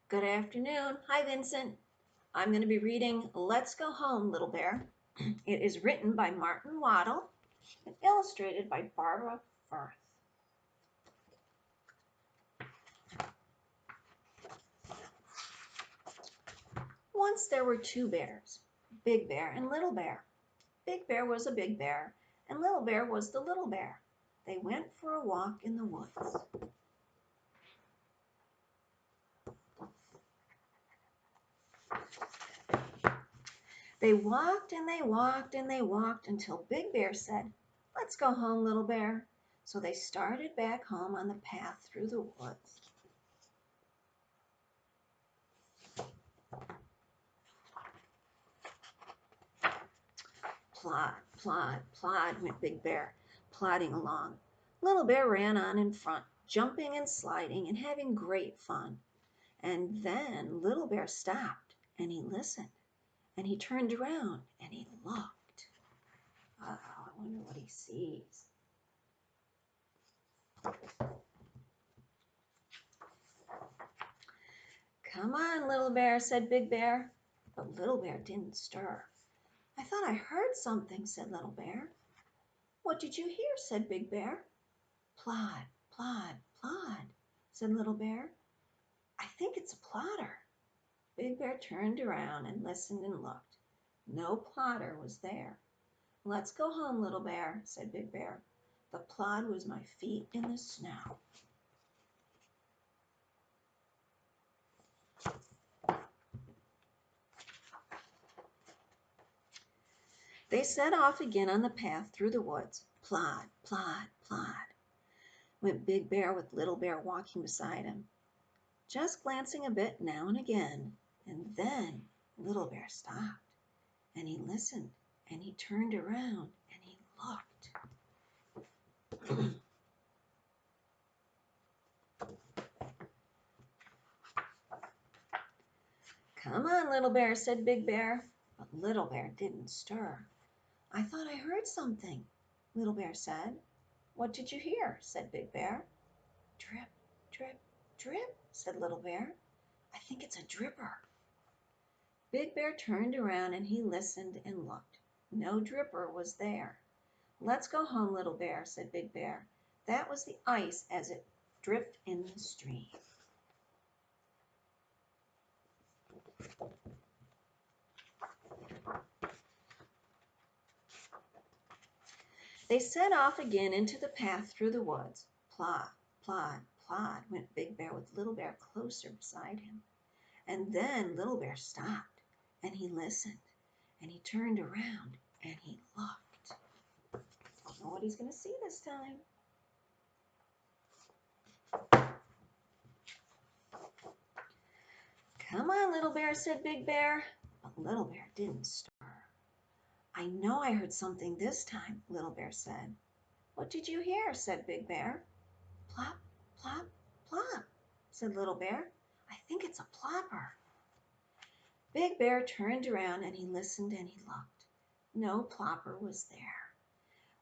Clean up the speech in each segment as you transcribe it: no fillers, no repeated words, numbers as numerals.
Good afternoon. Hi, Vincent. I'm going to be reading Let's Go Home, Little Bear. It is written by Martin Waddle and illustrated by Barbara Firth. Once there were two bears, Big Bear and Little Bear. Big Bear was a big bear, and Little Bear was the little bear. They went for a walk in the woods. They walked and they walked and they walked until Big Bear said, "Let's go home, Little Bear." So they started back home on the path through the woods. Plod, plod, plod went Big Bear, plodding along. Little Bear ran on in front, jumping and sliding and having great fun. And then Little Bear stopped and he listened and he turned around and he looked. Oh, I wonder what he sees. "Come on, Little Bear," said Big Bear. But Little Bear didn't stir. "I thought I heard something," said Little Bear. "What did you hear?" said Big Bear. "Plod, plod, plod," said Little Bear. "I think it's a plotter." Big Bear turned around and listened and looked. No plotter was there. "Let's go home, Little Bear," said Big Bear. "The plod was my feet in the snow." They set off again on the path through the woods. Plod, plod, plod went Big Bear with Little Bear walking beside him, just glancing a bit now and again. And then Little Bear stopped, and he listened, and he turned around, and he looked. "Come on, Little Bear," said Big Bear. But Little Bear didn't stir. "I thought I heard something," Little Bear said. "What did you hear?" said Big Bear. "Drip, drip, drip," said Little Bear. "I think it's a dripper." Big Bear turned around and he listened and looked. No dripper was there. "Let's go home, Little Bear," said Big Bear. That was the ice as it dripped in the stream. They set off again into the path through the woods. Plod, plod, plod went Big Bear with Little Bear closer beside him. And then Little Bear stopped, and he listened, and he turned around, and he looked. Don't know what he's going to see this time. "Come on, Little Bear," said Big Bear. But Little Bear didn't stir. "I know I heard something this time," Little Bear said. "What did you hear?" said Big Bear. "Plop, plop, plop," said Little Bear. "I think it's a plopper." Big Bear turned around and he listened and he looked. No plopper was there.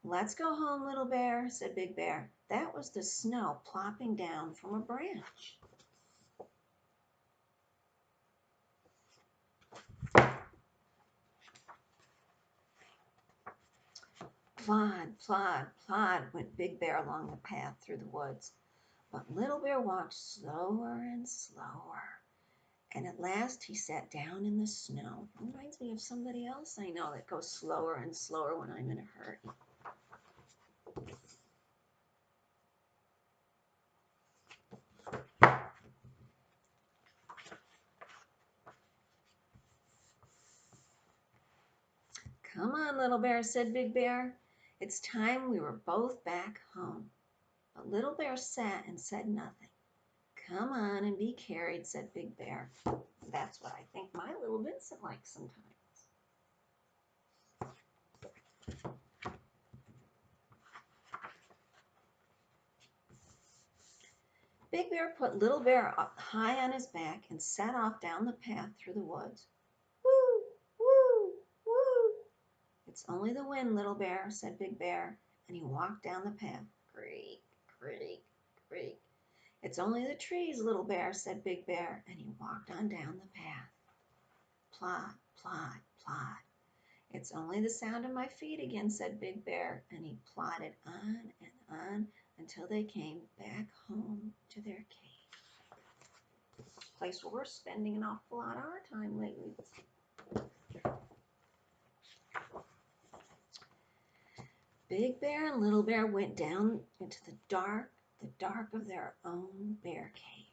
"Let's go home, Little Bear," said Big Bear. That was the snow plopping down from a branch. Plod, plod, plod went Big Bear along the path through the woods. But Little Bear walked slower and slower. And at last he sat down in the snow. Reminds me of somebody else I know that goes slower and slower when I'm in a hurry. "Come on, Little Bear," said Big Bear. It's time we were both back home. But Little Bear sat and said nothing. "Come on and be carried," said Big Bear. That's what I think my little Vincent likes sometimes. Big Bear put Little Bear up high on his back and set off down the path through the woods. "Woo, woo, woo." "It's only the wind, Little Bear," said Big Bear, and he walked down the path. Creak, creak, creak. It's only the trees, Little Bear, said Big Bear, and he walked on down the path. Plod, plod, plod. It's only the sound of my feet again, said Big Bear, and he plodded on and on until they came back home to their cave. Place where we're spending an awful lot of our time lately. Big Bear and Little Bear went down into the dark of their own bear cave.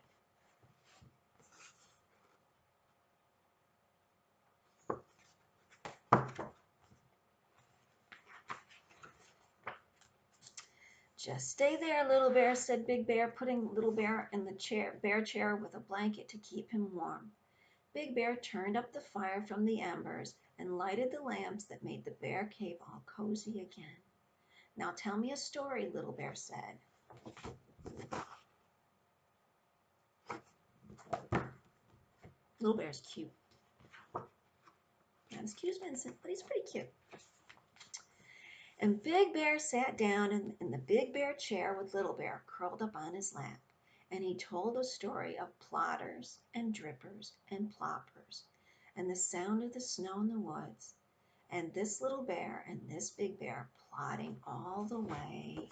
Just stay there, Little Bear, said Big Bear, putting Little Bear in the bear chair with a blanket to keep him warm. Big Bear turned up the fire from the embers and lighted the lamps that made the bear cave all cozy again. Now tell me a story, Little Bear said. Little Bear's cute. Not as cute as Vincent, but he's pretty cute. And Big Bear sat down in the big bear chair with Little Bear curled up on his lap, and he told a story of plotters and drippers and ploppers, and the sound of the snow in the woods, and this little bear and this big bear plodding all the way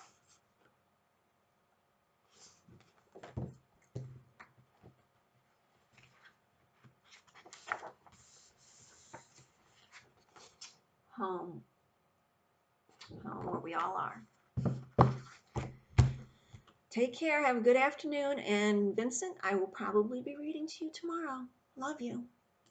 home where we all are. Take care, have a good afternoon, and Vincent, I will probably be reading to you tomorrow. Love you.